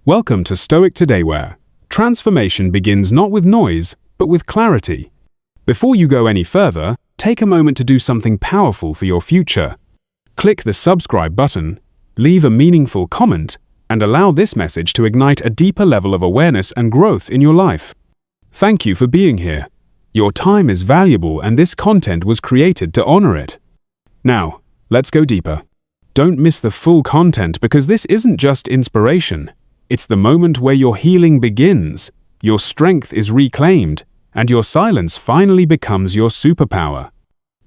Welcome to Stoic Today, where transformation begins not with noise, but with clarity. Before you go any further, take a moment to do something powerful for your future. Click the subscribe button, leave a meaningful comment, and allow this message to ignite a deeper level of awareness and growth in your life. Thank you for being here. Your time is valuable, and this content was created to honor it. Now, let's go deeper. Don't miss the full content, because this isn't just inspiration. It's the moment where your healing begins, your strength is reclaimed, and your silence finally becomes your superpower.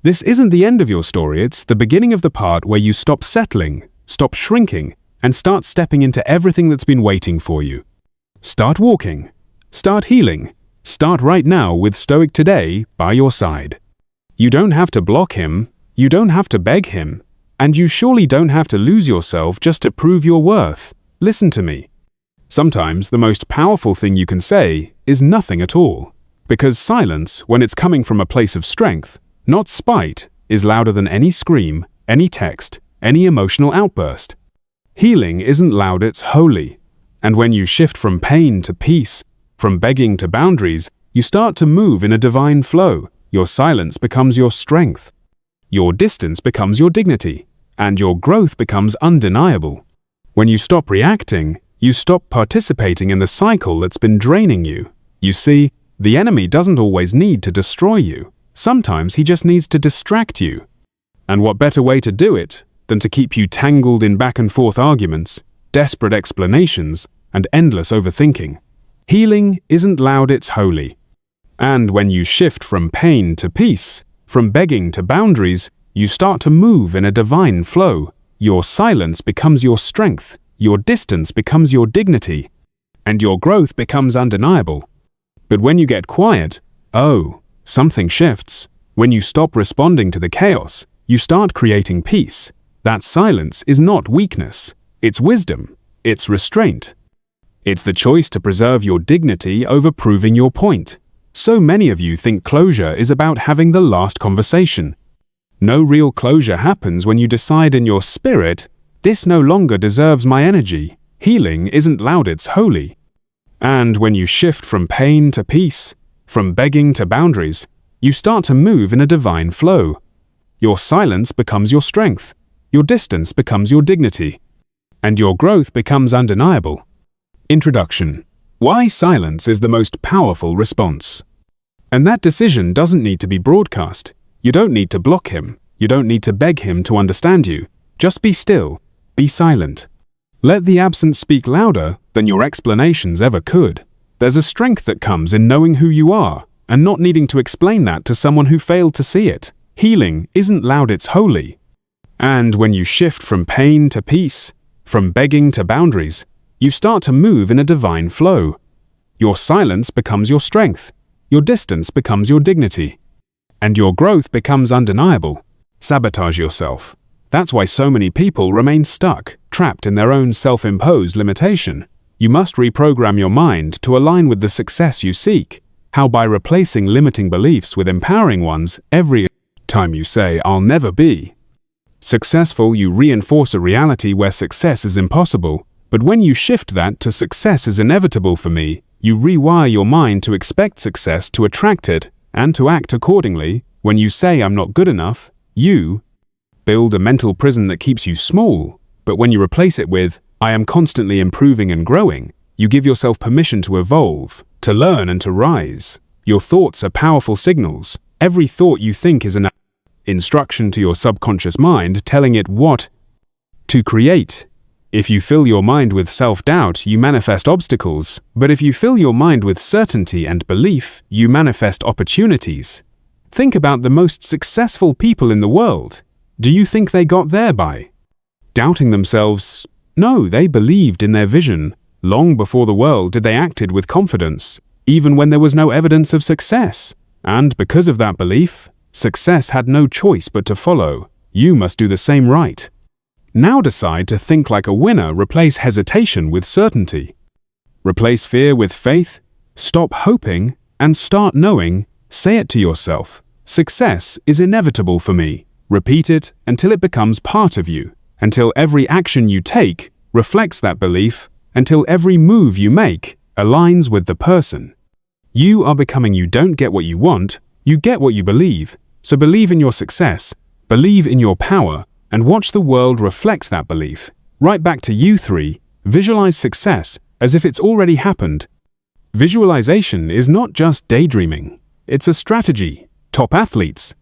This isn't the end of your story, it's the beginning of the part where you stop settling, stop shrinking, and start stepping into everything that's been waiting for you. Start walking. Start healing. Start right now with Stoic Today by your side. You don't have to block him, you don't have to beg him, and you surely don't have to lose yourself just to prove your worth. Listen to me. Sometimes the most powerful thing you can say is nothing at all, because silence, when it's coming from a place of strength, not spite, is louder than any scream, any text, any emotional outburst. Healing isn't loud, it's holy. And when you shift from pain to peace, from begging to boundaries, you start to move in a divine flow. Your silence becomes your strength. Your distance becomes your dignity, and your growth becomes undeniable. When you stop reacting, you stop participating in the cycle that's been draining you. You see, the enemy doesn't always need to destroy you. Sometimes he just needs to distract you. And what better way to do it than to keep you tangled in back and forth arguments, desperate explanations, and endless overthinking? Healing isn't loud, it's holy. And when you shift from pain to peace, from begging to boundaries, you start to move in a divine flow. Your silence becomes your strength. Your distance becomes your dignity, and your growth becomes undeniable. But when you get quiet, something shifts. When you stop responding to the chaos, you start creating peace. That silence is not weakness, it's wisdom, it's restraint. It's the choice to preserve your dignity over proving your point. So many of you think closure is about having the last conversation. No real closure happens when you decide in your spirit, this no longer deserves my energy. Healing isn't loud, it's holy. And when you shift from pain to peace, from begging to boundaries, you start to move in a divine flow. Your silence becomes your strength, your distance becomes your dignity, and your growth becomes undeniable. Introduction. Why silence is the most powerful response. And that decision doesn't need to be broadcast. You don't need to block him. You don't need to beg him to understand you. Just be still. Be silent. Let the absence speak louder than your explanations ever could. There's a strength that comes in knowing who you are and not needing to explain that to someone who failed to see it. Healing isn't loud, it's holy. And when you shift from pain to peace, from begging to boundaries, you start to move in a divine flow. Your silence becomes your strength, your distance becomes your dignity, and your growth becomes undeniable. Sabotage yourself. That's why so many people remain stuck, trapped in their own self-imposed limitation. You must reprogram your mind to align with the success you seek. How? By replacing limiting beliefs with empowering ones. Every time you say, "I'll never be successful," you reinforce a reality where success is impossible. But when you shift that to "success is inevitable for me," you rewire your mind to expect success, to attract it, and to act accordingly. When you say, "I'm not good enough," you build a mental prison that keeps you small. But when you replace it with, "I am constantly improving and growing," you give yourself permission to evolve, to learn and to rise. Your thoughts are powerful signals. Every thought you think is an instruction to your subconscious mind, telling it what to create. If you fill your mind with self-doubt, you manifest obstacles. But if you fill your mind with certainty and belief, you manifest opportunities. Think about the most successful people in the world. Do you think they got there by doubting themselves? No, they believed in their vision. Long before the world did they acted with confidence, even when there was no evidence of success. And because of that belief, success had no choice but to follow. You must do the same right. Now decide to think like a winner. Replace hesitation with certainty. Replace fear with faith. Stop hoping and start knowing. Say it to yourself. Success is inevitable for me. Repeat it until it becomes part of you, until every action you take reflects that belief, until every move you make aligns with the person. You are becoming. You don't get what you want, you get what you believe. So believe in your success, believe in your power, and watch the world reflect that belief. Right back to you three. Visualize success as if it's already happened. Visualization is not just daydreaming, it's a strategy. Top athletes,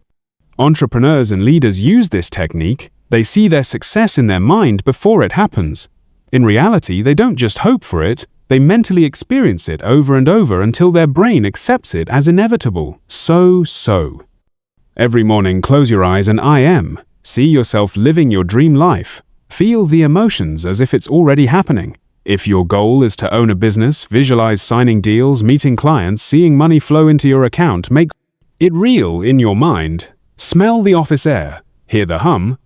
entrepreneurs and leaders use this technique. They see their success in their mind before it happens. In reality, they don't just hope for it, they mentally experience it over and over until their brain accepts it as inevitable. So. Every morning, close your eyes and I am. See yourself living your dream life. Feel the emotions as if it's already happening. If your goal is to own a business, visualize signing deals, meeting clients, seeing money flow into your account. Make it real in your mind. Smell the office air. Hear the hum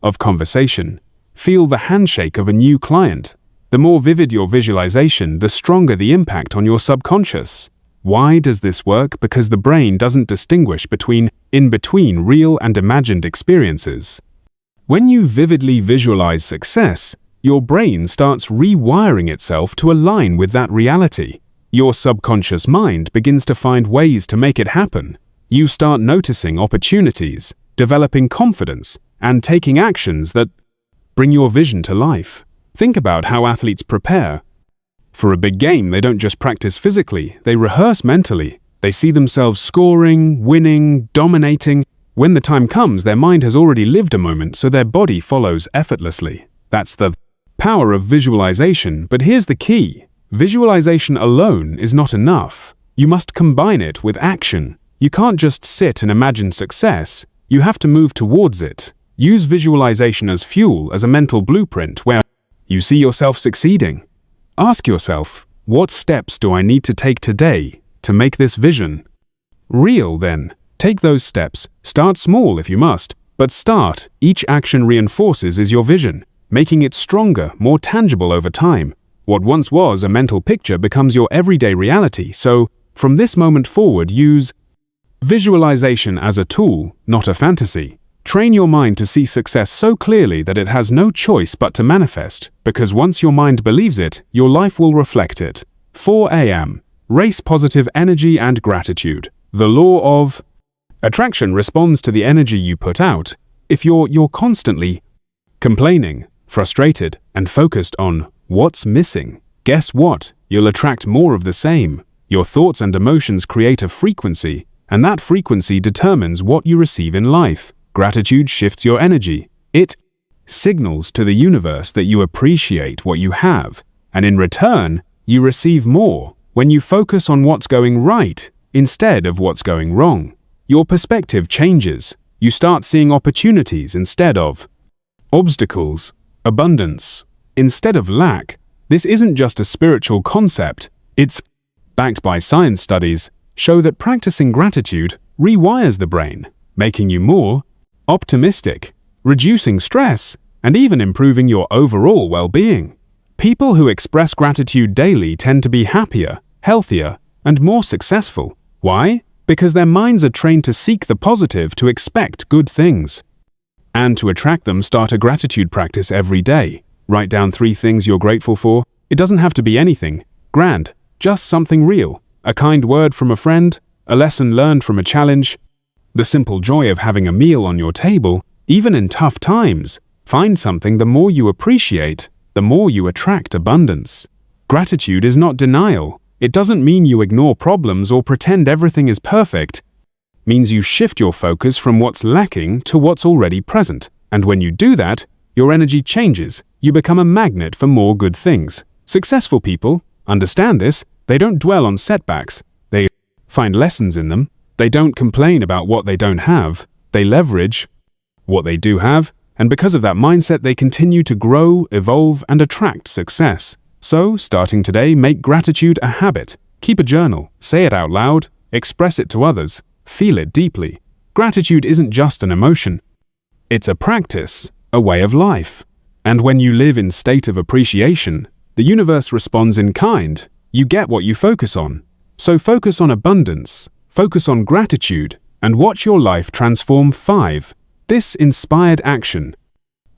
of conversation. Feel the handshake of a new client. The more vivid your visualization, the stronger the impact on your subconscious. Why does this work? Because the brain doesn't distinguish between real and imagined experiences. When you vividly visualize success, your brain starts rewiring itself to align with that reality. Your subconscious mind begins to find ways to make it happen. You start noticing opportunities, developing confidence, and taking actions that bring your vision to life. Think about how athletes prepare. For a big game, they don't just practice physically, they rehearse mentally. They see themselves scoring, winning, dominating. When the time comes, their mind has already lived a moment, so their body follows effortlessly. That's the power of visualization. But here's the key. Visualization alone is not enough. You must combine it with action. You can't just sit and imagine success. You have to move towards it. Use visualization as fuel, as a mental blueprint where you see yourself succeeding. Ask yourself, what steps do I need to take today to make this vision real? Then, take those steps. Start small if you must, but start. Each action reinforces your vision, making it stronger, more tangible over time. What once was a mental picture becomes your everyday reality. So, from this moment forward, use visualization as a tool, not a fantasy. Train your mind to see success so clearly that it has no choice but to manifest, because once your mind believes it, your life will reflect it. 4 a.m. Race positive energy and gratitude. The law of attraction responds to the energy you put out. If you're constantly complaining, frustrated, and focused on what's missing, guess what? You'll attract more of the same. Your thoughts and emotions create a frequency, and that frequency determines what you receive in life. Gratitude shifts your energy. It signals to the universe that you appreciate what you have, and in return, you receive more. When you focus on what's going right instead of what's going wrong, your perspective changes. You start seeing opportunities instead of obstacles, abundance instead of lack. This isn't just a spiritual concept. It's backed by science. Studies show that practicing gratitude rewires the brain, making you more optimistic, reducing stress, and even improving your overall well-being. People who express gratitude daily tend to be happier, healthier, and more successful. Why? Because their minds are trained to seek the positive, to expect good things. And to attract them, start a gratitude practice every day. Write down 3 things you're grateful for. It doesn't have to be anything grand, just something real. A kind word from a friend, a lesson learned from a challenge, the simple joy of having a meal on your table. Even in tough times, find something. The more you appreciate, the more you attract abundance. Gratitude is not denial. It doesn't mean you ignore problems or pretend everything is perfect. It means you shift your focus from what's lacking to what's already present. And when you do that, your energy changes. You become a magnet for more good things. Successful people understand this. They don't dwell on setbacks. They find lessons in them. They don't complain about what they don't have. They leverage what they do have, and because of that mindset, they continue to grow, evolve, and attract success. So, starting today, make gratitude a habit. Keep a journal, say it out loud, express it to others, feel it deeply. Gratitude isn't just an emotion. It's a practice, a way of life. And when you live in state of appreciation, the universe responds in kind. You get what you focus on. So focus on abundance. Focus on gratitude and watch your life transform. 5. This inspired action.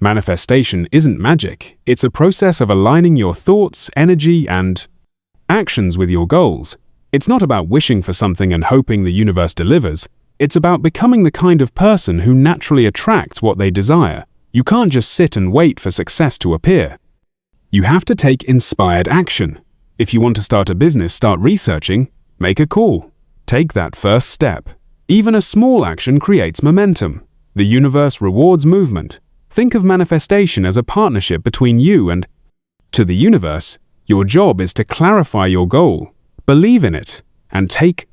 Manifestation isn't magic. It's a process of aligning your thoughts, energy, and actions with your goals. It's not about wishing for something and hoping the universe delivers. It's about becoming the kind of person who naturally attracts what they desire. You can't just sit and wait for success to appear. You have to take inspired action. If you want to start a business, start researching, make a call. Take that first step. Even a small action creates momentum. The universe rewards movement. Think of manifestation as a partnership between you and the universe. Your job is to clarify your goal, believe in it, and take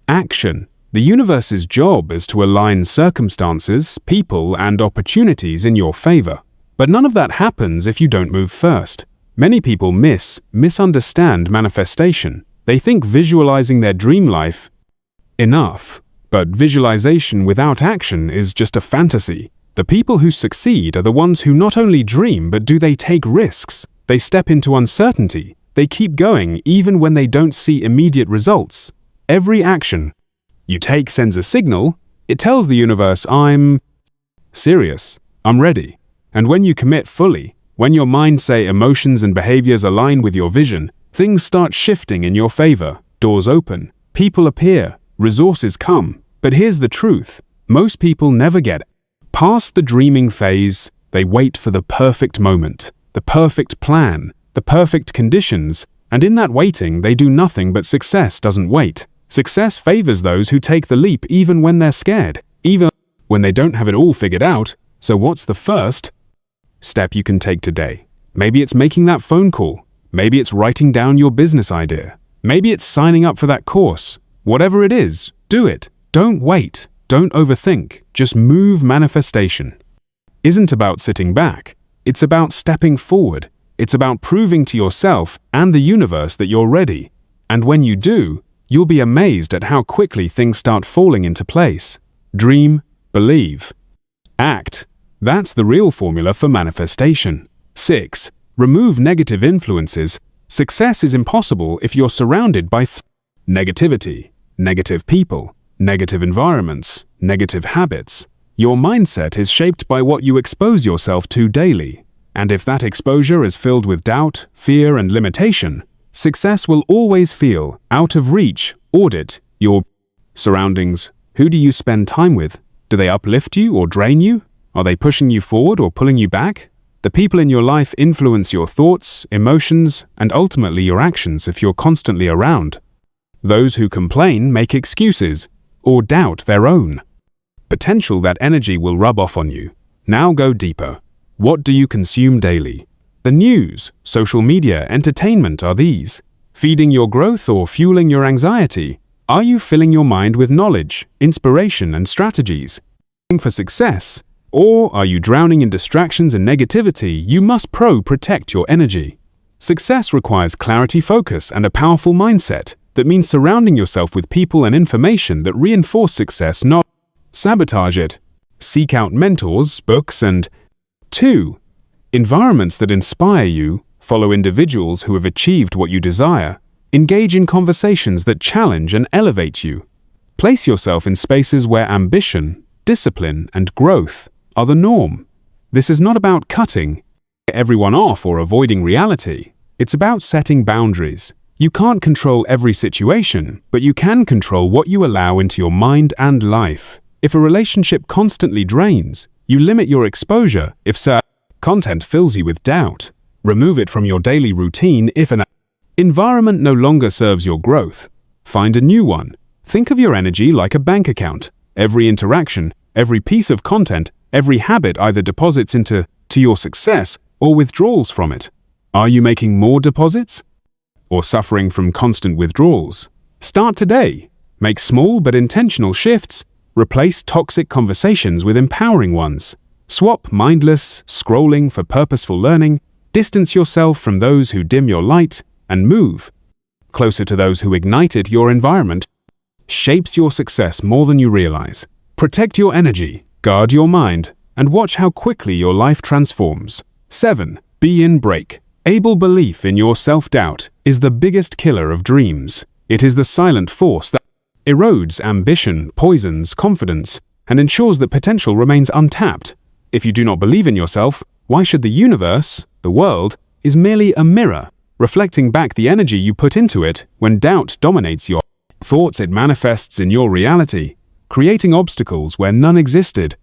action. The universe's job is to align circumstances, people, and opportunities in your favor. But none of that happens if you don't move first. Many people misunderstand manifestation. They think visualizing their dream life enough. But visualization without action is just a fantasy. The people who succeed are the ones who not only dream, but they take risks. They step into uncertainty. They keep going even when they don't see immediate results. Every action you take sends a signal. It tells the universe, I'm serious, I'm ready. And when you commit fully, when your mind, emotions and behaviors align with your vision, things start shifting in your favor. Doors open, people appear, resources come. But here's the truth. Most people never get past the dreaming phase. They wait for the perfect moment, the perfect plan, the perfect conditions, and in that waiting, they do nothing. But success doesn't wait. Success favors those who take the leap even when they're scared, even when they don't have it all figured out. So what's the first step you can take today? Maybe it's making that phone call. Maybe it's writing down your business idea. Maybe it's signing up for that course. Whatever it is, do it. Don't wait. Don't overthink. Just move. Manifestation isn't about sitting back. It's about stepping forward. It's about proving to yourself and the universe that you're ready. And when you do, you'll be amazed at how quickly things start falling into place. Dream, believe, act. That's the real formula for manifestation. 6. Remove negative influences. Success is impossible if you're surrounded by negativity, negative people, negative environments, negative habits. Your mindset is shaped by what you expose yourself to daily. And if that exposure is filled with doubt, fear, and limitation, success will always feel out of reach. Audit your surroundings. Who do you spend time with? Do they uplift you or drain you? Are they pushing you forward or pulling you back? The people in your life influence your thoughts, emotions, and ultimately your actions if you're constantly around those who complain, make excuses, or doubt their own potential. That energy will rub off on you. Now go deeper. What do you consume daily? The news, social media, entertainment, are these feeding your growth or fueling your anxiety? Are you filling your mind with knowledge, inspiration, and strategies for success? Or are you drowning in distractions and negativity? You must protect your energy. Success requires clarity, focus, and a powerful mindset. That means surrounding yourself with people and information that reinforce success, not sabotage it. Seek out mentors, books, and 2. Environments that inspire you. Follow individuals who have achieved what you desire. Engage in conversations that challenge and elevate you. Place yourself in spaces where ambition, discipline, and growth are the norm. This is not about cutting everyone off or avoiding reality. It's about setting boundaries. You can't control every situation, but you can control what you allow into your mind and life. If a relationship constantly drains, you limit your exposure. If content fills you with doubt, remove it from your daily routine. If an environment no longer serves your growth, find a new one. Think of your energy like a bank account. Every interaction, every piece of content, every habit either deposits into your success or withdrawals from it. Are you making more deposits or suffering from constant withdrawals? Start today. Make small but intentional shifts. Replace toxic conversations with empowering ones. Swap mindless scrolling for purposeful learning. Distance yourself from those who dim your light and move closer to those who ignite it. Your environment shapes your success more than you realize. Protect your energy, guard your mind, and watch how quickly your life transforms. 7. Be in break. Able belief in your self-doubt is the biggest killer of dreams. It is the silent force that erodes ambition, poisons confidence, and ensures that potential remains untapped. If you do not believe in yourself, why should the universe, the world, is merely a mirror, reflecting back the energy you put into it when doubt dominates your thoughts? It manifests in your reality, creating obstacles where none existed,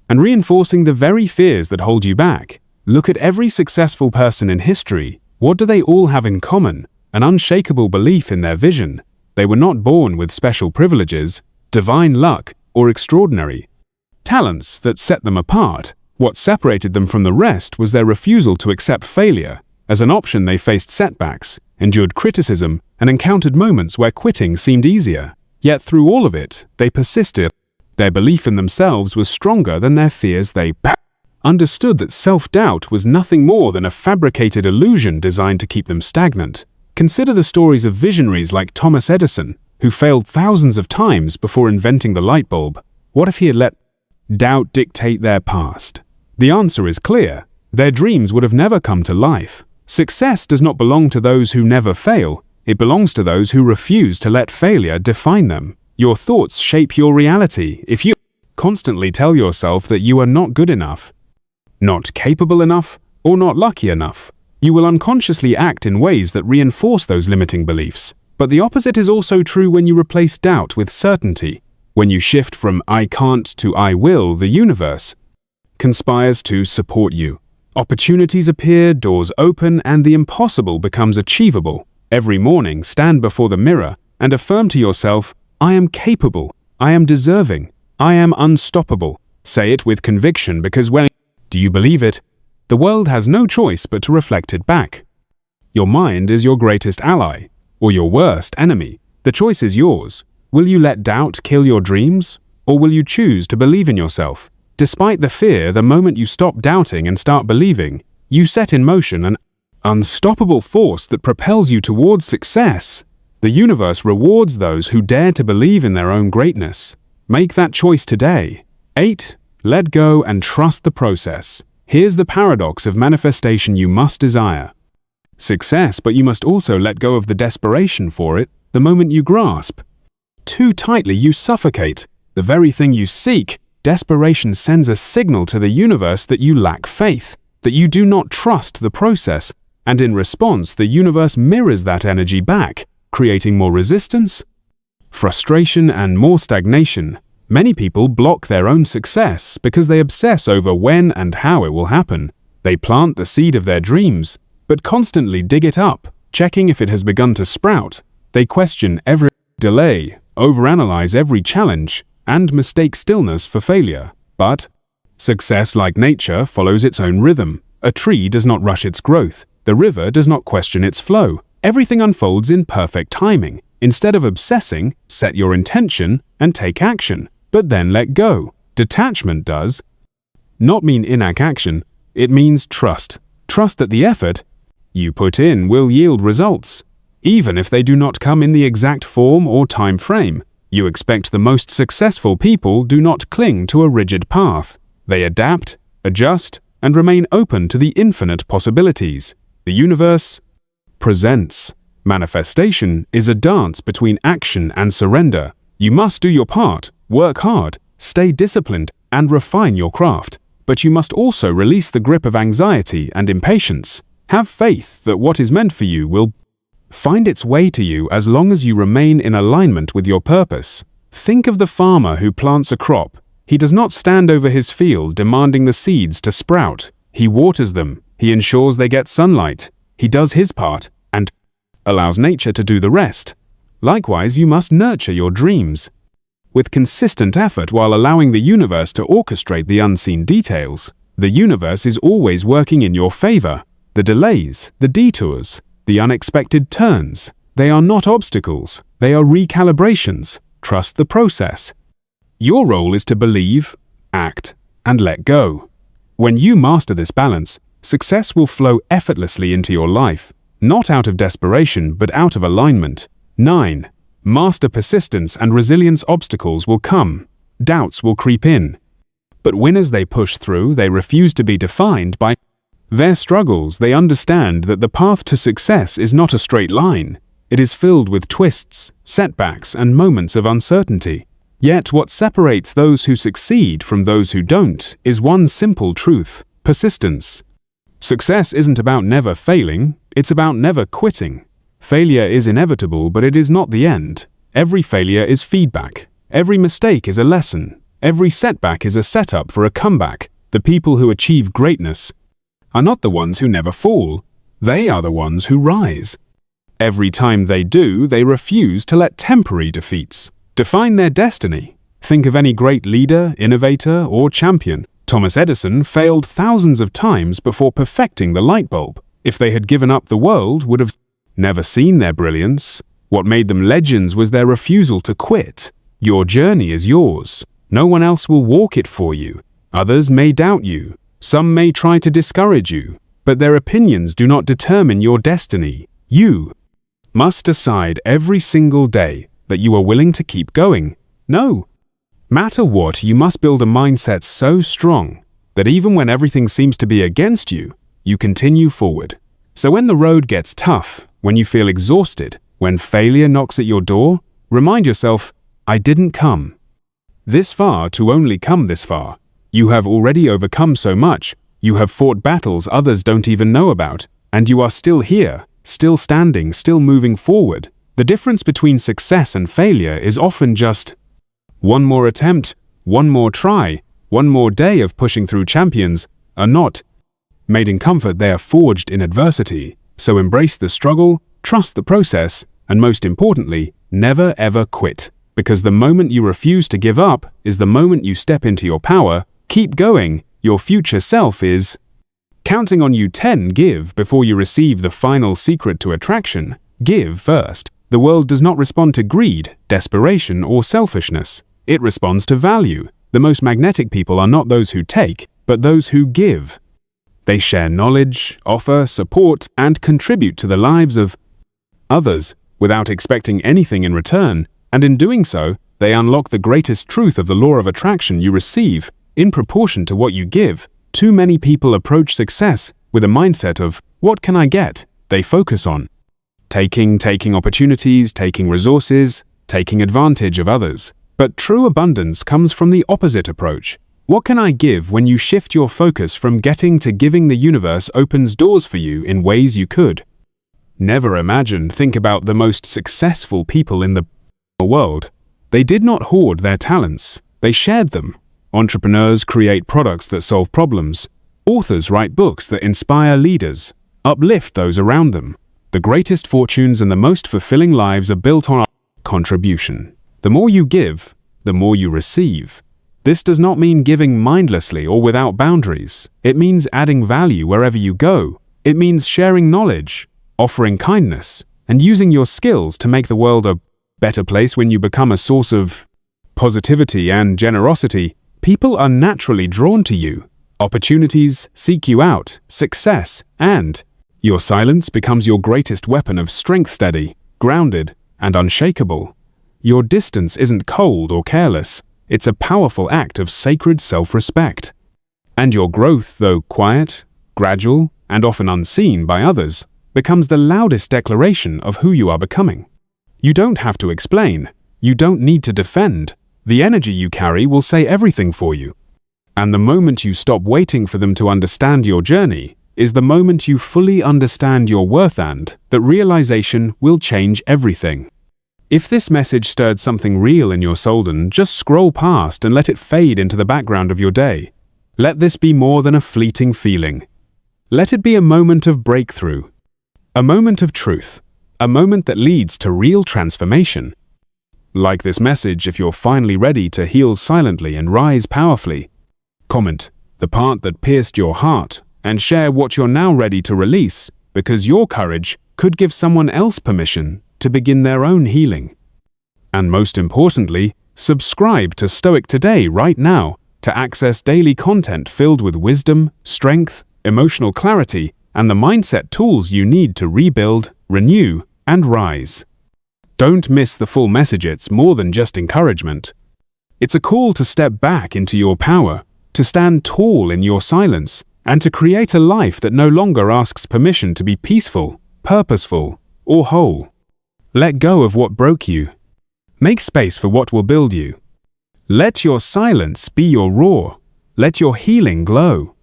and reinforcing the very fears that hold you back. Look at every successful person in history. What do they all have in common? An unshakable belief in their vision. They were not born with special privileges, divine luck, or extraordinary talents that set them apart. What separated them from the rest was their refusal to accept failure. As an option, they faced setbacks, endured criticism, and encountered moments where quitting seemed easier. Yet through all of it, they persisted. Their belief in themselves was stronger than their fears. They understood that self-doubt was nothing more than a fabricated illusion designed to keep them stagnant. Consider the stories of visionaries like Thomas Edison, who failed thousands of times before inventing the light bulb. What if he had let doubt dictate their past? The answer is clear. Their dreams would have never come to life. Success does not belong to those who never fail. It belongs to those who refuse to let failure define them. Your thoughts shape your reality. If you constantly tell yourself that you are not good enough, not capable enough, or not lucky enough, you will unconsciously act in ways that reinforce those limiting beliefs. But the opposite is also true when you replace doubt with certainty. When you shift from "I can't" to "I will," the universe conspires to support you. Opportunities appear, doors open, and the impossible becomes achievable. Every morning, stand before the mirror and affirm to yourself, "I am capable, I am deserving, I am unstoppable." Say it with conviction, because when do you believe it, the world has no choice but to reflect it back. Your mind is your greatest ally, or your worst enemy. The choice is yours. Will you let doubt kill your dreams, or will you choose to believe in yourself? Despite the fear, the moment you stop doubting and start believing, you set in motion an unstoppable force that propels you towards success. The universe rewards those who dare to believe in their own greatness. Make that choice today. 8. Let go and trust the process. Here's the paradox of manifestation: you must desire success, but you must also let go of the desperation for it. The moment you grasp too tightly, you suffocate the very thing you seek. Desperation sends a signal to the universe that you lack faith, that you do not trust the process, and in response, the universe mirrors that energy back, creating more resistance, frustration, and more stagnation. Many people block their own success because they obsess over when and how it will happen. They plant the seed of their dreams, but constantly dig it up, checking if it has begun to sprout. They question every delay, overanalyze every challenge, and mistake stillness for failure. But success, like nature, follows its own rhythm. A tree does not rush its growth. The river does not question its flow. Everything unfolds in perfect timing. Instead of obsessing, set your intention and take action, but then let go. Detachment does not mean inaction. It means trust. Trust that the effort you put in will yield results, even if they do not come in the exact form or time frame. You expect the most successful people do not cling to a rigid path. They adapt, adjust, and remain open to the infinite possibilities the universe presents. Manifestation is a dance between action and surrender. You must do your part, work hard, stay disciplined, and refine your craft. But you must also release the grip of anxiety and impatience. Have faith that what is meant for you will find its way to you as long as you remain in alignment with your purpose. Think of the farmer who plants a crop. He does not stand over his field demanding the seeds to sprout. He waters them. He ensures they get sunlight. He does his part and allows nature to do the rest. Likewise, you must nurture your dreams with consistent effort while allowing the universe to orchestrate the unseen details. The universe is always working in your favor. The delays, the detours, the unexpected turns, they are not obstacles, they are recalibrations. Trust the process. Your role is to believe, act, and let go. When you master this balance, success will flow effortlessly into your life, not out of desperation but out of alignment. 9. Master persistence and resilience. Obstacles will come, doubts will creep in. But winners, they push through. They refuse to be defined by their struggles. They understand that the path to success is not a straight line. It is filled with twists, setbacks, and moments of uncertainty. Yet what separates those who succeed from those who don't is one simple truth: persistence. Success isn't about never failing, it's about never quitting. Failure is inevitable, but it is not the end. Every failure is feedback. Every mistake is a lesson. Every setback is a setup for a comeback. The people who achieve greatness are not the ones who never fall. They are the ones who rise. Every time they do, they refuse to let temporary defeats define their destiny. Think of any great leader, innovator, or champion. Thomas Edison failed thousands of times before perfecting the light bulb. If they had given up, the world would have never seen their brilliance. What made them legends was their refusal to quit. Your journey is yours. No one else will walk it for you. Others may doubt you. Some may try to discourage you, but their opinions do not determine your destiny. You must decide every single day that you are willing to keep going. No matter what, you must build a mindset so strong that even when everything seems to be against you, you continue forward. So when the road gets tough, when you feel exhausted, when failure knocks at your door, remind yourself, I didn't come this far to only come this far. You have already overcome so much. You have fought battles others don't even know about, and you are still here, still standing, still moving forward. The difference between success and failure is often just one more attempt, one more try, one more day of pushing through. Champions are not made in comfort, they are forged in adversity. So embrace the struggle, trust the process, and most importantly, never ever quit. Because the moment you refuse to give up is the moment you step into your power. Keep going. Your future self is counting on you. 10. Give before you receive. The final secret to attraction: give first. The world does not respond to greed, desperation, or selfishness. It responds to value. The most magnetic people are not those who take, but those who give. They share knowledge, offer support, and contribute to the lives of others without expecting anything in return. And in doing so, they unlock the greatest truth of the law of attraction: you receive in proportion to what you give. Too many people approach success with a mindset of, what can I get? They focus on taking opportunities, taking resources, taking advantage of others. But true abundance comes from the opposite approach. What can I give? When you shift your focus from getting to giving, the universe opens doors for you in ways you could never imagine. Think about the most successful people in the world. They did not hoard their talents, they shared them. Entrepreneurs create products that solve problems. Authors write books that inspire leaders, uplift those around them. The greatest fortunes and the most fulfilling lives are built on contribution. The more you give, the more you receive. This does not mean giving mindlessly or without boundaries. It means adding value wherever you go. It means sharing knowledge, offering kindness, and using your skills to make the world a better place. When you become a source of positivity and generosity, people are naturally drawn to you. Opportunities seek you out, success, and your silence becomes your greatest weapon of strength. Steady, grounded, and unshakable. Your distance isn't cold or careless. It's a powerful act of sacred self-respect. And your growth, though quiet, gradual, and often unseen by others, becomes the loudest declaration of who you are becoming. You don't have to explain. You don't need to defend. The energy you carry will say everything for you. And the moment you stop waiting for them to understand your journey is the moment you fully understand your worth, and that realization will change everything. If this message stirred something real in your soul, then just scroll past and let it fade into the background of your day. Let this be more than a fleeting feeling. Let it be a moment of breakthrough, a moment of truth, a moment that leads to real transformation. Like this message if you're finally ready to heal silently and rise powerfully. Comment the part that pierced your heart and share what you're now ready to release, because your courage could give someone else permission to begin their own healing. And most importantly, subscribe to Stoic today, right now, to access daily content filled with wisdom, strength, emotional clarity, and the mindset tools you need to rebuild, renew, and rise. Don't miss the full message. It's more than just encouragement. It's a call to step back into your power, to stand tall in your silence, and to create a life that no longer asks permission to be peaceful, purposeful, or whole. Let go of what broke you. Make space for what will build you. Let your silence be your roar. Let your healing glow.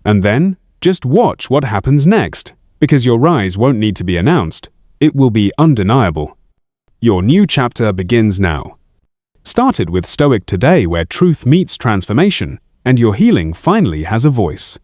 And then, just watch what happens next, because your rise won't need to be announced. It will be undeniable. Your new chapter begins now. Started with Stoic today, where truth meets transformation, and your healing finally has a voice.